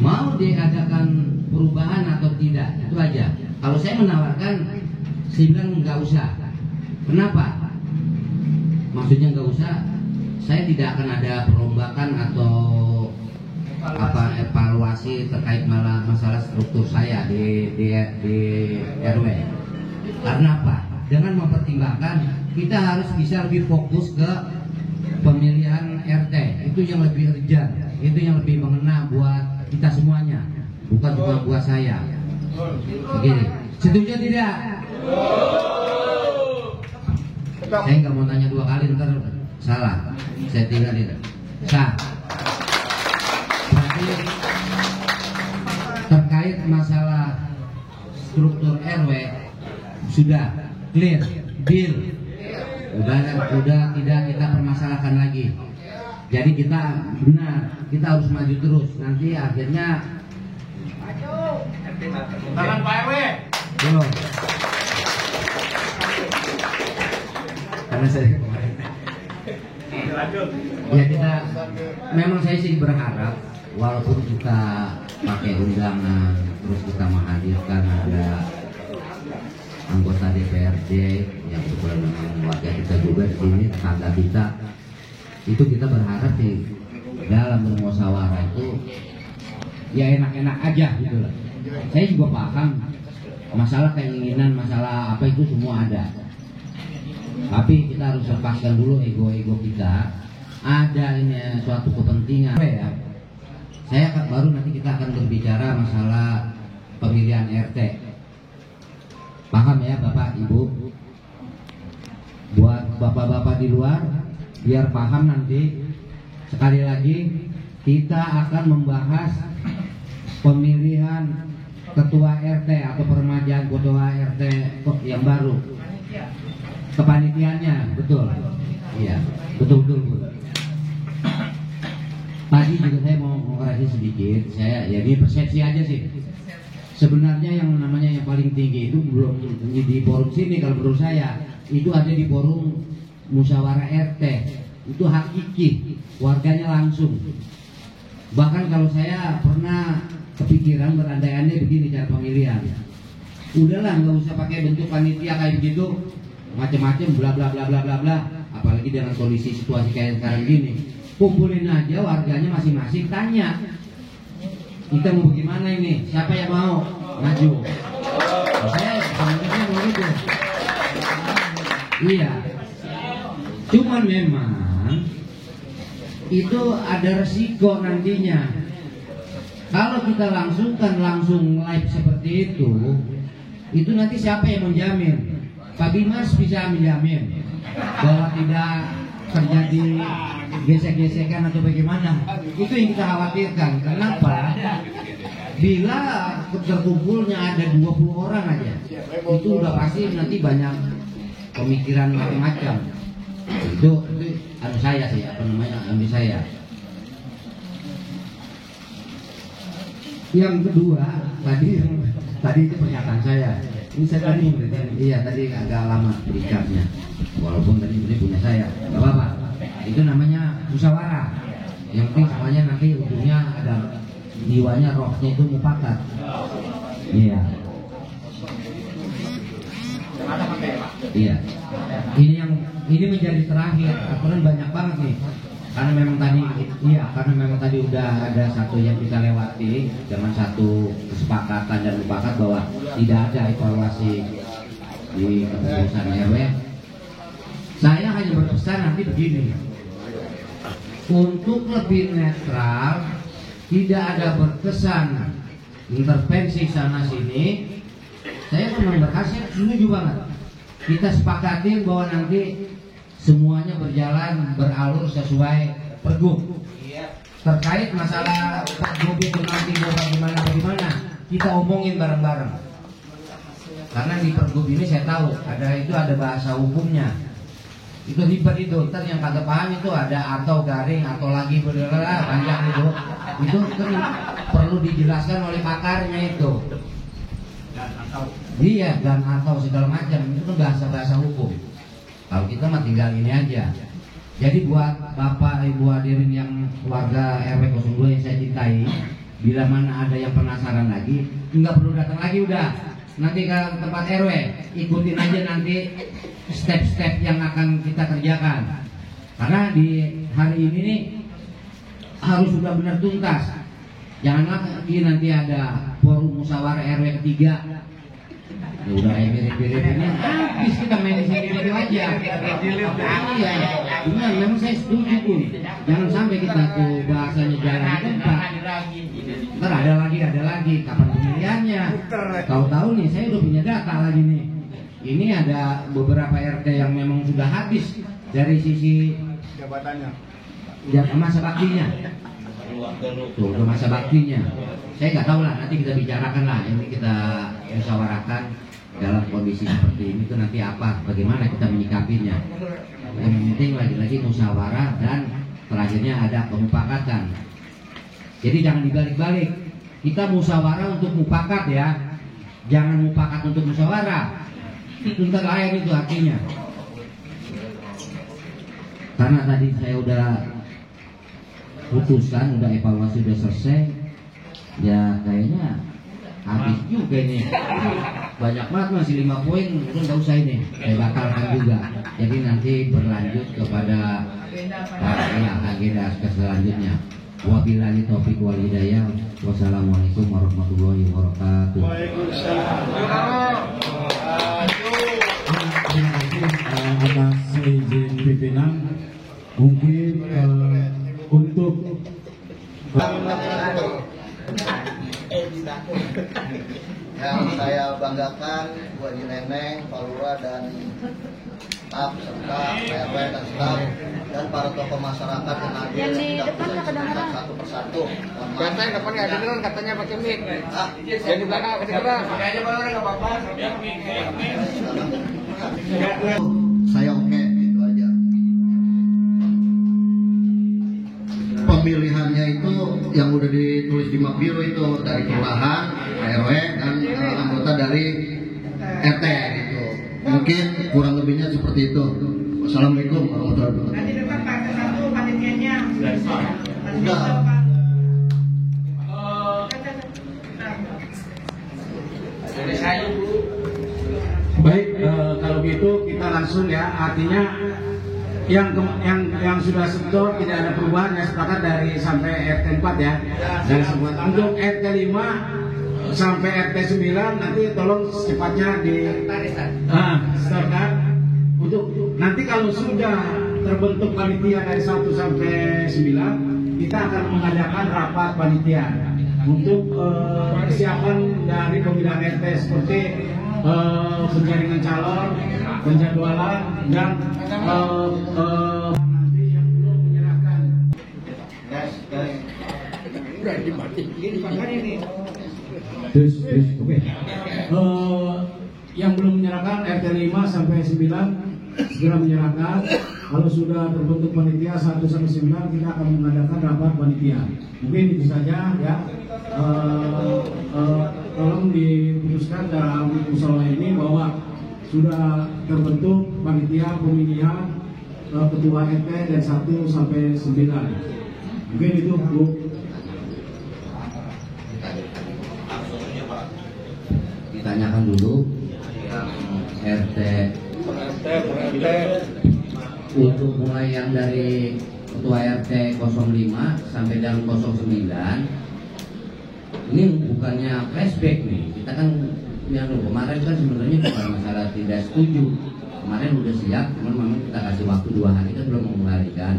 mau diadakan perubahan atau tidak, itu aja. Kalau saya menawarkan, saya bilang nggak usah. Kenapa? Maksudnya nggak usah, saya tidak akan ada perombakan atau evaluasi terkait masalah struktur saya di RW. Karena apa? Dengan mempertimbangkan kita harus bisa lebih fokus ke pemilihan RT. Itu yang lebih urgent, itu yang lebih mengena buat kita semuanya, bukan cuma buat saya. Begini, setuju tidak? Saya nggak mau tanya 2 kali, ntar salah. Saya tinggal tidak. Sah. Berarti terkait masalah struktur RW sudah clear, deal. Udah tidak kita permasalahkan lagi. Jadi kita benar, kita harus maju terus. Nanti akhirnya tangan Pak RW. Belum. Karena saya kemarin. Ya kita, memang saya sih berharap walaupun kita pakai undangan, terus kita menghadirkan ada anggota DPRD yang kebetulan memang warga kita juga di sini, tetangga kita. Itu kita berharap sih dalam bermusyawarah itu ya enak-enak aja gitu lah. Saya juga paham masalah keinginan, masalah apa itu semua ada. Tapi kita harus lepaskan dulu ego-ego kita. Ada ini suatu kepentingan. Ya, saya baru nanti kita akan berbicara masalah pemilihan RT. Paham ya Bapak Ibu? Buat bapak-bapak di luar biar paham nanti. Sekali lagi kita akan membahas pemilihan ketua RT atau peremajaan ketua RT yang baru. Kepanitiaannya, betul. Iya, betul-betul Bu. Tadi juga saya mau koreksi sedikit. Saya ya ini persepsi aja sih. Sebenarnya yang namanya yang paling tinggi itu belum di forum sini kalau menurut saya. Itu ada di forum musyawarah RT. Itu hakiki, warganya langsung. Bahkan kalau saya pernah kepikiran berandai-andai begini cara pemilihan. Udahlah, nggak usah pakai bentuk panitia kayak begitu, macam-macam bla bla bla bla bla bla. Apalagi dengan kondisi situasi kayak sekarang gini, kumpulin aja warganya masing-masing, tanya kita mau bagaimana ini, siapa yang mau maju. Saya sebenarnya mau itu. Iya. Cuman memang itu ada resiko nantinya. Kalau kita langsung live seperti itu nanti siapa yang menjamin? Pak Bimas bisa menjamin bahwa tidak terjadi gesek-gesekan atau bagaimana? Itu yang kita khawatirkan. Kenapa? Bila terkumpulnya ada 20 orang aja, itu udah pasti nanti banyak pemikiran macam-macam. Itu anu saya sih, apa namanya, anu saya. Yang kedua, tadi itu pernyataan saya. Ini saya tadi, iya tadi agak lama berikatnya. Walaupun tadi ini punya saya, nggak apa-apa. Itu namanya musyawarah. Yang penting semuanya nanti ujungnya ada jiwanya, rohnya itu mufakat. Iya. Iya. Ini menjadi terakhir. Aturan banyak banget nih. Karena memang tadi udah ada satu yang kita lewati, dengan satu kesepakatan dan mufakat bahwa tidak ada evaluasi di kepengurusan RW. Saya hanya berpesan nanti begini, untuk lebih netral, tidak ada berkesan intervensi sana sini. Saya memang berhasil, setuju banget. Kita sepakatin bahwa nanti semuanya berjalan beralur sesuai pergub. Terkait masalah pergub itu nanti bagaimana, kita omongin bareng-bareng. Karena di pergub ini saya tahu ada bahasa hukumnya. Itu ribet itu. Ntar yang kata paham itu ada atau garing atau lagi berlala panjang itu. Itu kan perlu dijelaskan oleh pakarnya itu. Iya, dan atau segala macam itu kan bahasa hukum. Kalau kita mah tinggal ini aja. Jadi buat Bapak Ibu hadirin yang warga RW 02 yang saya cintai, bila mana ada yang penasaran lagi, nggak perlu datang lagi udah. Nanti ke tempat RW, ikutin aja nanti step-step yang akan kita kerjakan. Karena di hari ini nih harus sudah benar tuntas. Jangan lagi nanti ada forum musyawarah RW ketiga. Ya udah mirip-mirip ini habis kita main di sini aja. Iya, benar. Memang saya setuju pun. Jangan sampai kita tuh bahasanya jalan di tempat. Ntar ada lagi. Kapan pemilihannya? Tahu-tahu nih saya udah punya data lagi nih. Ini ada beberapa RT yang memang sudah habis dari sisi jabatannya, masa baktinya. Tuh, ke masa baktinya. Saya nggak tahu lah, nanti kita bicarakan lah. Ini kita musyawarahkan dalam kondisi seperti ini tuh nanti apa, bagaimana kita menyikapinya. Yang penting lagi-lagi musyawarah dan terakhirnya ada pemufakatan. Jadi jangan dibalik-balik. Kita musyawarah untuk mufakat ya, jangan mufakat untuk musyawarah. Itu ntar lain itu artinya. Karena tadi saya udah putuskan, udah evaluasi, udah selesai. Ya kayaknya habis juga ini. Banyak banget, masih 5 poin, mungkin nggak usah ini. Saya batalkan juga. Jadi nanti berlanjut kepada agenda selanjutnya. Wabillahi taufiq wal hidayah. Wassalamualaikum warahmatullahi wabarakatuh. Atas izin pimpinan, mungkin untuk yang saya banggakan buat Neneng, Pak Lurah dan staf serta RW dan staf dan para tokoh masyarakat yang hadir yang di tidak depan nggak kedengeran satu persatu. Katanya depan nggak kedengeran, katanya pakai mic. Yang di belakang kedengeran. Kayaknya baru nggak apa-apa. Saya oke, gitu aja. Pemilihannya itu yang udah ditulis di map biru itu dari kelurahan, RW dan anggota dari RT gitu. Mungkin kurang lebihnya seperti itu. Wassalamualaikum warahmatullahi wabarakatuh. Nanti depan Pak satu panitianya. Udah. begitu kita langsung ya, artinya yang sudah setor tidak ada perubahan ya, sepakat dari sampai RT 4 ya. Dari semua untuk RT 5 sampai RT 9 nanti tolong secepatnya di setorkan. Untuk nanti kalau sudah terbentuk panitia dari 1 sampai 9, kita akan mengadakan rapat panitia untuk kesiapan dari pemilihan RT seperti penjaringan calon, penjadwalan, dan nanti yang belum menyerahkan. Terus, oke. Yang belum menyerahkan RT 5 sampai 9 segera menyerahkan. Kalau sudah terbentuk panitia 1 sampai 9, kita akan mengadakan rapat panitia. Mungkin itu saja ya. Tolong diputuskan dalam musyawarah ini bahwa sudah terbentuk panitia pemilihan ketua RT dari 1 sampai 9. Mungkin itu Bu. Ditanyakan dulu yang RT untuk mulai yang dari ketua RT 05 sampai dengan 09. Ini bukannya flashback nih, kita kan yang kemarin kan sebenarnya bukan masalah tidak setuju, kemarin udah siap, cuman memang kita kasih waktu 2 hari kan belum mengembalikan.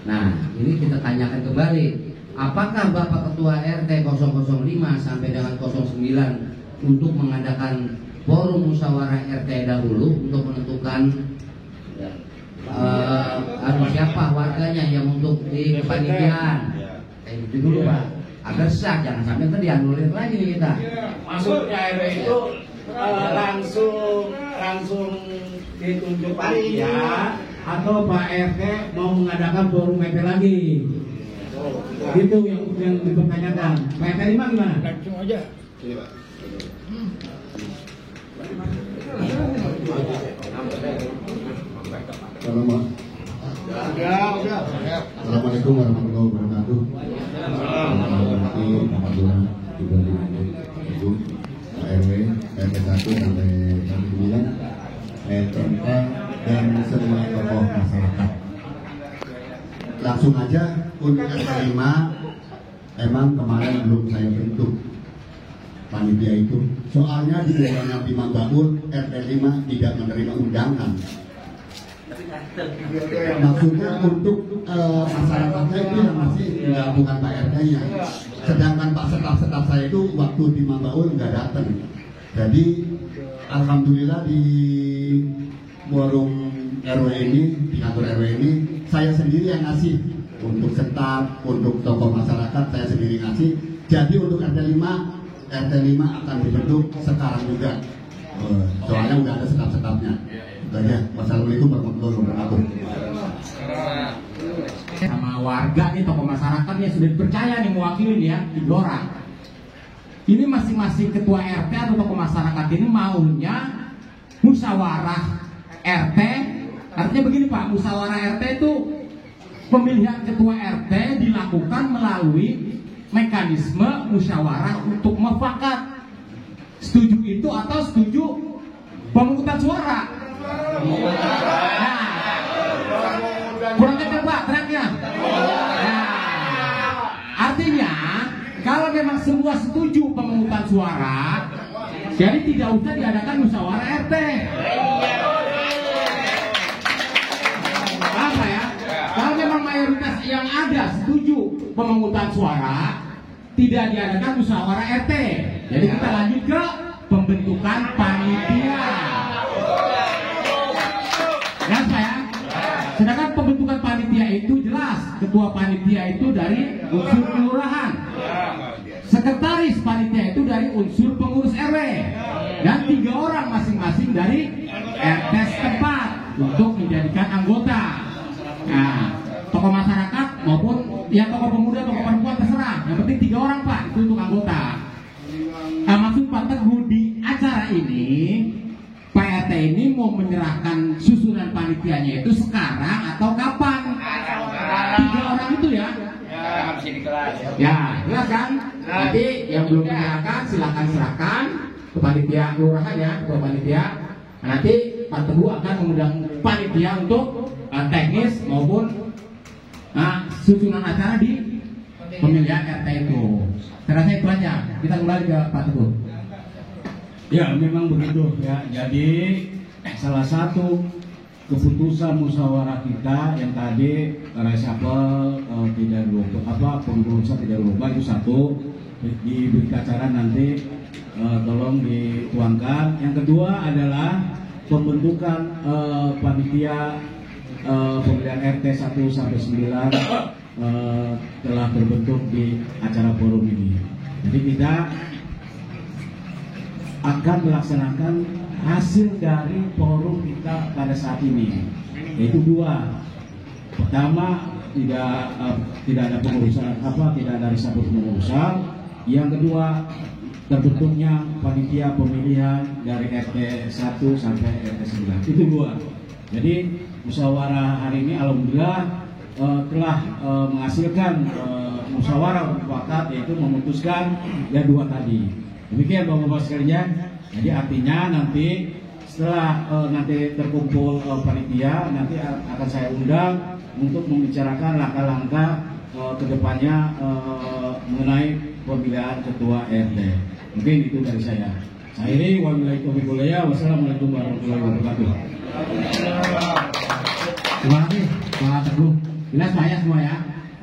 Nah ini kita tanyakan kembali, apakah Bapak Ketua RT 005 sampai dengan 09 untuk mengadakan forum musyawarah RT dahulu untuk menentukan siapa warganya yang untuk di kepanitiaan, kayak gitu dulu Pak, agar sah, jangan sampai tadi anulir lagi nih kita. Maksudnya RW itu langsung ditunjuk panitia atau Pak RT mau mengadakan forum RT lagi? Itu yang dipertanyakan. Pak RT 5 gimana? Langsung aja. Assalamualaikum warahmatullahi wabarakatuh. Alhamdulillah juga Ibu Pak RW RT 1 sampai 9, RT dan semua tokoh masyarakat. Langsung aja untuk RT 5, emang kemarin belum saya bentuk panitia itu. Soalnya di dalam Nabi Mambaul RT 5 tidak menerima undangan. Maksudnya untuk masyarakatnya itu yang masih bukan Pak RT-nya. Sedangkan Pak Staf saya itu waktu di Mambaul nggak datang. Jadi alhamdulillah di warung RW ini, di kantor RW ini, saya sendiri yang ngasih untuk staf, untuk tokoh masyarakat saya sendiri ngasih. Jadi untuk RT 5 akan dibentuk sekarang juga. Soalnya udah ada staf-stafnya. Wassalamualaikum warahmatullahi wabarakatuh. Sama warga nih, tokoh masyarakatnya sudah dipercaya nih mewakili ya di Blora. Ini masing-masing ketua RT atau tokoh masyarakat ini maunya musyawarah RT. Artinya begini Pak, musyawarah RT itu pemilihan ketua RT dilakukan melalui mekanisme musyawarah untuk mufakat. Setuju itu atau setuju pemungutan suara? Nah, kurang kencang Pak teriaknya. Nah, artinya kalau memang semua setuju pemungutan suara, jadi tidak usah diadakan musyawarah RT. Apa ya? Kalau memang mayoritas yang ada setuju pemungutan suara, tidak diadakan musyawarah RT. Jadi kita lanjut ke pembentukan panitia. Ya saya. Sedangkan pembentukan panitia itu jelas, ketua panitia itu dari unsur kelurahan, sekretaris panitia itu dari unsur pengurus RW, dan 3 orang masing-masing dari RT setempat untuk menjadikan anggota. Nah, tokoh masyarakat maupun ya tokoh pemuda, tokoh perempuan terserah. Yang penting 3 orang Pak itu untuk anggota. Nah, maksud Pak Teguh di acara ini, Pak RT ini mau menyerahkan susunan panitianya itu sekarang atau kapan? 3 orang itu ya? Ya, jelas kan? Nanti yang belum menyerahkan silakan serahkan ke panitia kelurahan ya, ke panitia. Nanti Pak Teguh akan mengundang panitia untuk teknis maupun susunan acara di pemilihan RT itu. Saya rasa itu aja. Kita kembali ke Pak Teguh. Ya, memang begitu ya. Jadi salah satu keputusan musyawarah kita yang tadi reshuffle tidak dirubah, pengurusan tidak dirubah, itu satu. Di berita acara nanti tolong dituangkan. Yang kedua adalah pembentukan panitia pemilihan RT 1 sampai 9 telah terbentuk di acara forum ini. Jadi kita akan melaksanakan hasil dari forum kita pada saat ini, yaitu dua. Pertama, tidak ada pengurusan tidak ada reshuffle pengurusan. Yang kedua, terbentuknya panitia pemilihan dari RT 1 sampai RT 9. Itu dua. Jadi musyawarah hari ini alhamdulillah telah menghasilkan musyawarah mufakat, yaitu memutuskan ya dua tadi. Demikian Bapak-Bapak sekalian. Jadi artinya nanti setelah nanti terkumpul panitia, nanti akan saya undang untuk membicarakan langkah-langkah kedepannya mengenai pemilihan ketua RT. Mungkin itu dari saya. Akhiri, wassalamualaikum warahmatullahi wabarakatuh. Terima kasih Pak Teguh. Jelas Pak ya semua ya.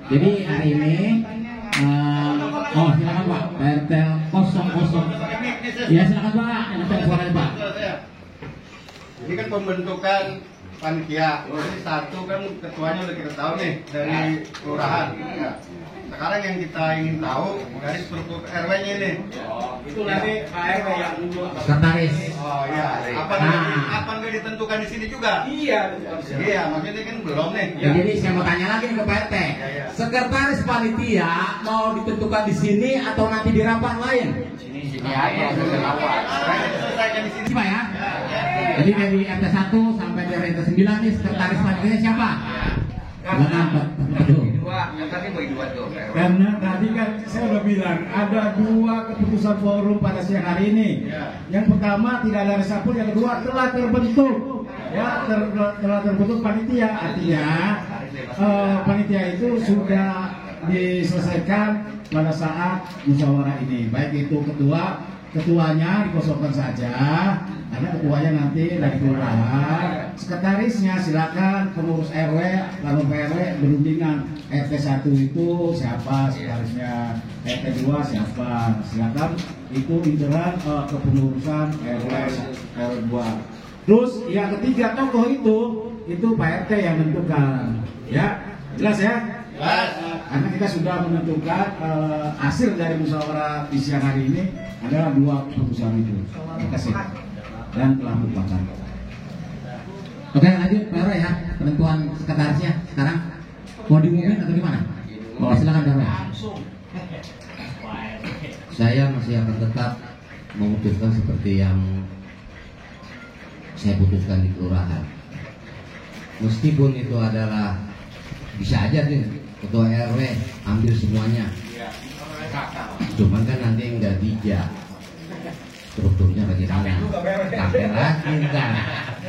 Jadi hari ini silakan Pak, RT 00. Ya silakan Pak, yang suaranya Pak. Ini kan pembentukan panitia. Ini satu kan ketuanya udah kita tahu nih dari kelurahan. Ya. Sekarang yang kita ingin tahu dari struktur RW-nya ini. Itu nanti Pak RW yang sekretaris. Oh iya. Apa nggak ditentukan di sini juga? Iya. Iya, maksudnya kan belum nih. Ya. Jadi saya mau tanya lagi nih ke Pak RT. Ya. Sekretaris panitia mau ditentukan di sini atau nanti di rapat lain? Sini aja. Selesaikan di sini Pak ya. Jadi dari RT 1 sampai dari RT 9 nih sekretaris panitianya siapa? Karena tadi kan saya udah bilang ada dua keputusan forum pada siang hari ini. Yang pertama tidak ada reshuffle, yang kedua telah terbentuk telah terbentuk panitia. Artinya panitia itu sudah diselesaikan pada saat musyawarah ini. Baik itu ketuanya dikosongkan saja, karena ketuanya nanti dari kelurahan. Sekretarisnya silakan pengurus RW, lalu PRW berundingan. RT 1 itu siapa sekretarisnya, RT 2 siapa, silakan itu interan kepengurusan RW 2. Terus yang ketiga tokoh itu Pak RT yang menentukan. Ya, jelas ya? Karena kita sudah menentukan hasil dari musyawarah di siang hari ini adalah dua keputusan itu. Terima kasih. Dan telah berpakat. Oke, lanjut Pak RW ya, penentuan sekretarisnya sekarang mau diumumin atau gimana? Silakan Pak RW. Saya masih akan tetap memutuskan seperti yang saya putuskan di kelurahan. Meskipun itu adalah bisa aja nih ketua RW ambil semuanya, cuman kan nanti nggak bijak strukturnya bagaimana, sampai lagi kan,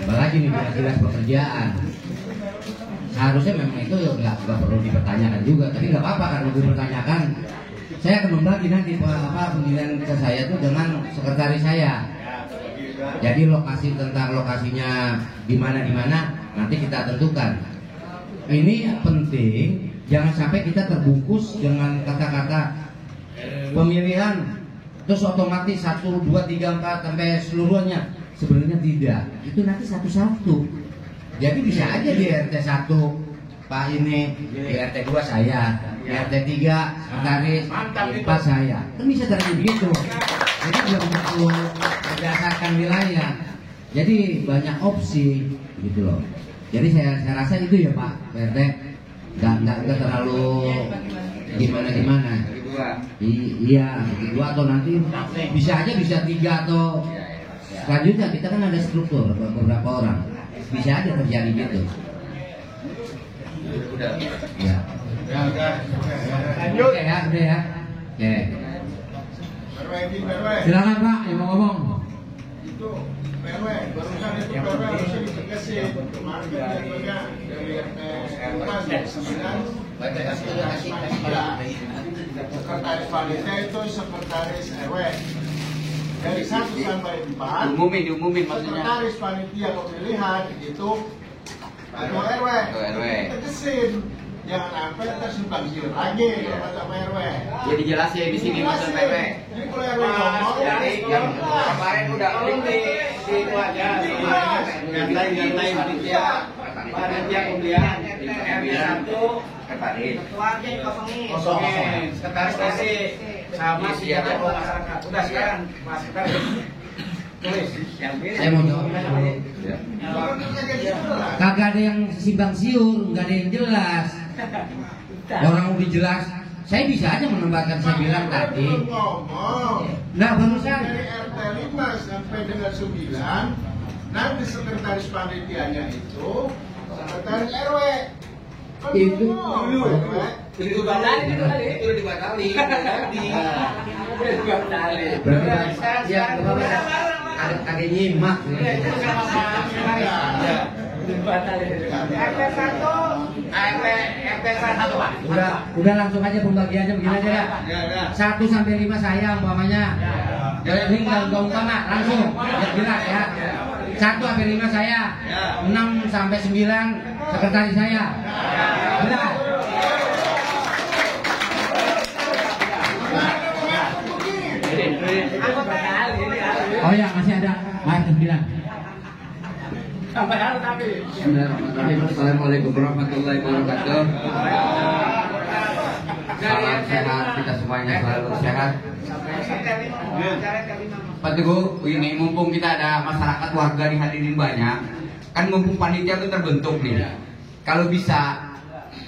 apalagi nih jelas pekerjaan. Seharusnya memang itu nggak perlu dipertanyakan juga, tapi nggak apa-apa karena dipertanyakan. Saya akan membagi nanti pemilihan ke saya itu dengan sekretaris saya. Jadi lokasinya di mana nanti kita tentukan. Ini penting, jangan sampai kita terbungkus dengan kata-kata pemilihan terus otomatis 1, 2, 3, 4 sampai seluruhnya. Sebenarnya tidak, itu nanti satu-satu. Jadi bisa aja di RT 1 Pak ini, di RT 2 saya, di RT 3 sekretaris, di 4 saya. Kan bisa terjadi begitu. Jadi belum perlu berdasarkan wilayah. Jadi banyak opsi gitu loh. Jadi saya rasa itu ya Pak RT, nggak terlalu gimana. Iya, kedua atau nanti bisa aja bisa 3 atau selanjutnya kita kan ada struktur beberapa orang, bisa aja terjadi gitu. Ya. Lanjut. Oke ya, udah ya. Oke. Silakan Pak yang mau ngomong. Itu PRW. Barusan itu karena harusnya ditegasin kemarin jadwalnya dari sekretaris panitia itu sekretaris RW dari 1 sampai 4 diumumin maksudnya. sekretaris panitia pemilihan itu ketua RW. Tegesin jangan sampai tersimpang siur lagi sama RW. Jadi jelasin di sini maksud RW. Jadi kalau RW ngomong yang kemarin udah klik di itu aja. Gantai panitia pemilihan RW 1 sekretaris. Kosongin sekretaris kasih sama siapa masyarakat. Udah sekarang Mas Sekretaris. Saya mau jawab. Kagak ada yang simpang siur, nggak ada yang jelas. Orang udah jelas, saya bisa aja menambahkan saya bilang tadi. Nah barusan dari RT 5 sampai dengan 9 nanti sekretaris panitianya itu sekretaris RW. Itu dibatalin itu dibatalin. berarti ya ada nyimak. RT 1 Pak. Udah langsung aja pembagiannya begini aja ya. 1 sampai 5 saya umpamanya. Ini nggak umpama langsung ya jelas ya. 1 sampai 5 saya, 6 sampai 9 sekretaris saya. Benar. Oh ya masih ada ayat 9. Assalamualaikum warahmatullahi wabarakatuh. Salam sehat, kita semuanya selalu sehat. Pak Teguh, ini mumpung kita ada masyarakat warga dihadirin banyak, kan mumpung panitia itu terbentuk nih. Kalau bisa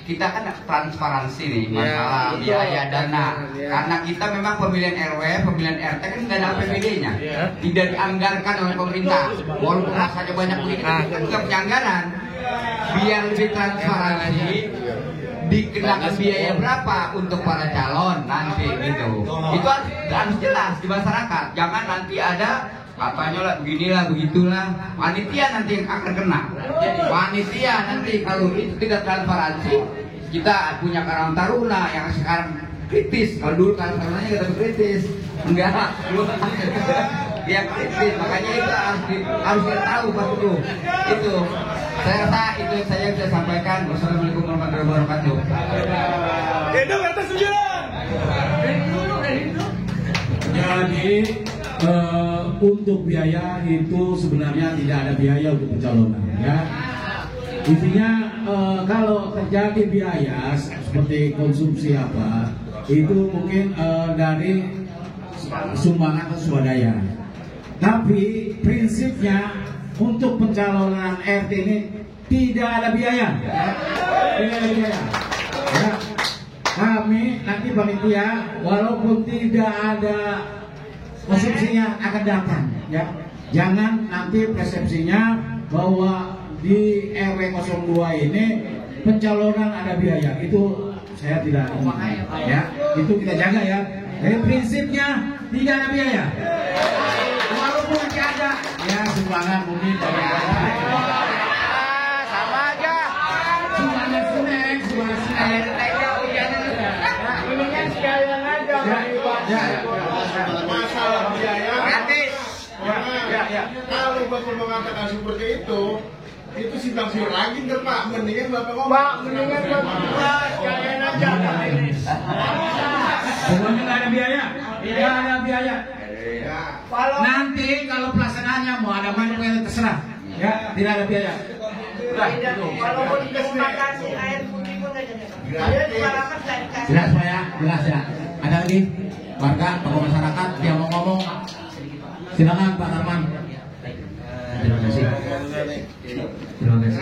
kita kan transparansi nih masalah biaya dana, karena kita memang pemilihan RW, pemilihan RT kan nggak ada APBD-nya, tidak dianggarkan oleh pemerintah. Walaupun rasanya banyak duit, kita juga punya anggaran. Biar lebih transparansi, dikenakan biaya berapa untuk para calon nanti gitu. Itu harus jelas di masyarakat. Jangan nanti ada katanya lah beginilah begitulah. Panitia nanti yang akan kena. Panitia nanti kalau itu tidak transparansi, kita punya Karang Taruna yang sekarang kritis. Kalau dulu Karang Tarunanya kita kritis, enggak. Dia kritis, makanya itu harus kita tahu Pak Teguh. Itu saya rasa itu saya bisa sampaikan. Wassalamualaikum warahmatullahi wabarakatuh. Jadi untuk biaya itu sebenarnya tidak ada biaya untuk pencalonan ya. Intinya kalau terjadi biaya seperti konsumsi apa itu mungkin dari sumbangan atau swadaya. Tapi prinsipnya untuk pencalonan RT ini tidak ada biaya. Tidak ada biaya. Ya. Kami nanti panitia walaupun tidak ada konsumsinya akan datang ya. Jangan nanti persepsinya bahwa di RW 02 ini pencalonan ada biaya. Itu saya tidak ya. Itu kita jaga ya. Jadi prinsipnya tidak ada biaya. Walaupun nanti ada ya sumbangan mungkin dari Sama aja. sumbangan snack, sumbangan snack. Ini kan sekalian aja. masalah biaya Gratis. kalau Bapak mengatakan seperti itu simpang siur lagi ntar Pak. Mendingan Bapak ngomong. Pak, mendingan Bapak sekalian aja. Pokoknya nggak ada biaya, nggak ada biaya. Kalau Nanti kalau pelaksanaannya mau ada mana yang terserah, ya tidak ada biaya. kalau mau dimakan air putih pun nggak jadi. Dia cuma dapat dari kasih. Jelas Pak ya, jelas ya. Ada lagi warga, tokoh masyarakat yang mau ngomong, silakan Pak Arman. Terima kasih. Terima kasih.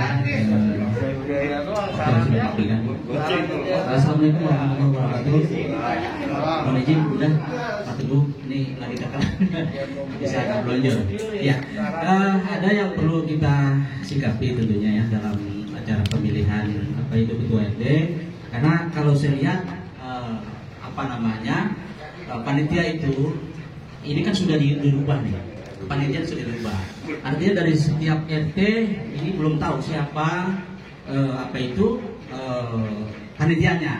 Assalamualaikum warahmatullahi wabarakatuh. Mohon izin, udah Pak Teguh, ini lagi kakak. Bisa agak belanja. Ya, ada yang perlu kita sikapi tentunya ya dalam acara pemilihan apa itu ketua RT. Karena kalau saya lihat panitia itu ini kan sudah dirubah nih. kepanitiaan sudah dirubah. Artinya dari setiap RT ini belum tahu siapa panitianya.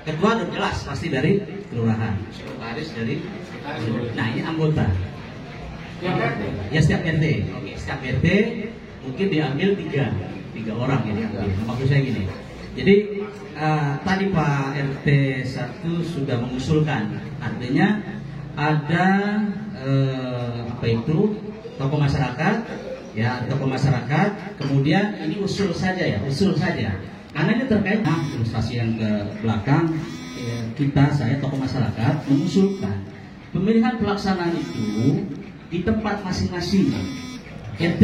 Ketua udah jelas pasti dari kelurahan, sekretaris dari. Nah ini anggota. Ya setiap RT. Oke, setiap RT mungkin diambil tiga orang ini. Maksud saya gini. Jadi tadi Pak RT 1 sudah mengusulkan, artinya ada tokoh masyarakat, ya tokoh masyarakat. Kemudian ini usul saja, karena ini terkait ilustrasi yang ke belakang. Saya tokoh masyarakat mengusulkan pemilihan pelaksanaan itu di tempat masing-masing RT,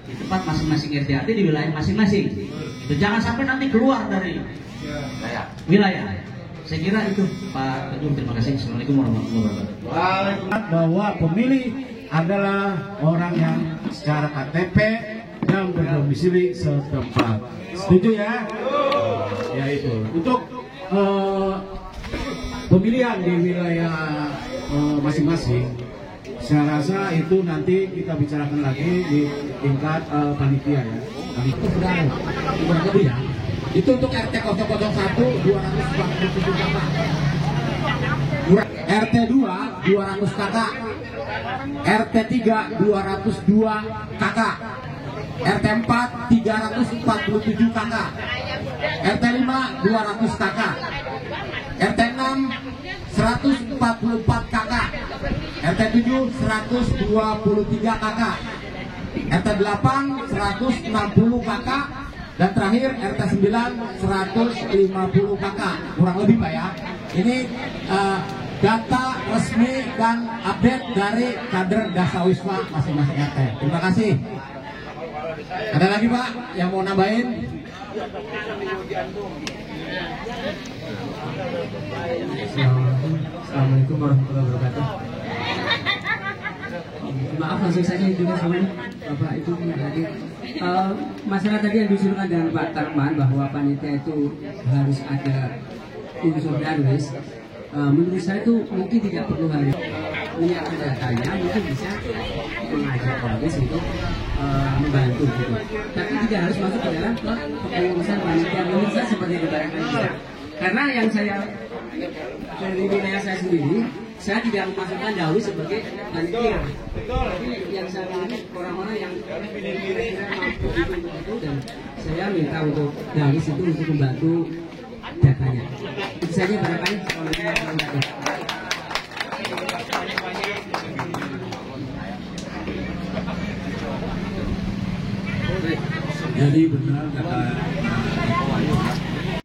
di tempat masing-masing RT, di wilayah masing-masing. Jangan sampai nanti keluar dari wilayah. Saya kira itu Pak Teguh. Terima kasih. Assalamualaikum warahmatullahi wabarakatuh. Bahwa pemilih adalah orang yang secara KTP dan berdomisili setempat. Setuju ya? Ya itu. Untuk pemilihan di wilayah masing-masing, saya rasa itu nanti kita bicarakan lagi di tingkat panitia ya. Itu sudah kurang lebih ya. Itu untuk RT 001 247 kakak. RT 2 200 kakak. RT 3 202 kakak. RT 4 347 kakak. RT 5 200 kakak. RT 6 144 kakak. RT 7 123 kakak. RT 8 160 kakak. Dan terakhir RT 9 150 kakak. Kurang lebih Pak ya. Ini data resmi dan update dari kader Dasawisma masing-masing RT. Terima kasih. Ada lagi Pak yang mau nambahin? Assalamualaikum warahmatullahi wabarakatuh. Maaf langsung saja juga sama Bapak Ibu yang hadir. Masalah tadi yang diusulkan dengan Pak Tarman bahwa panitia itu harus ada unsur darwis. Menurut saya itu mungkin tidak perlu harus menyiapkan datanya, mungkin bisa mengajak darwis untuk membantu gitu. Tapi tidak harus masuk ke dalam kepengurusan panitia. Menurut saya seperti itu barangkali bisa. Karena yang saya dari wilayah saya sendiri, saya tidak memasukkan Dawi sebagai panitia. Tapi yang saya miliki orang-orang yang kira-kira mampu itu, dan saya minta untuk Dawi itu untuk membantu datanya. Itu saja barangkali. Jadi benar kata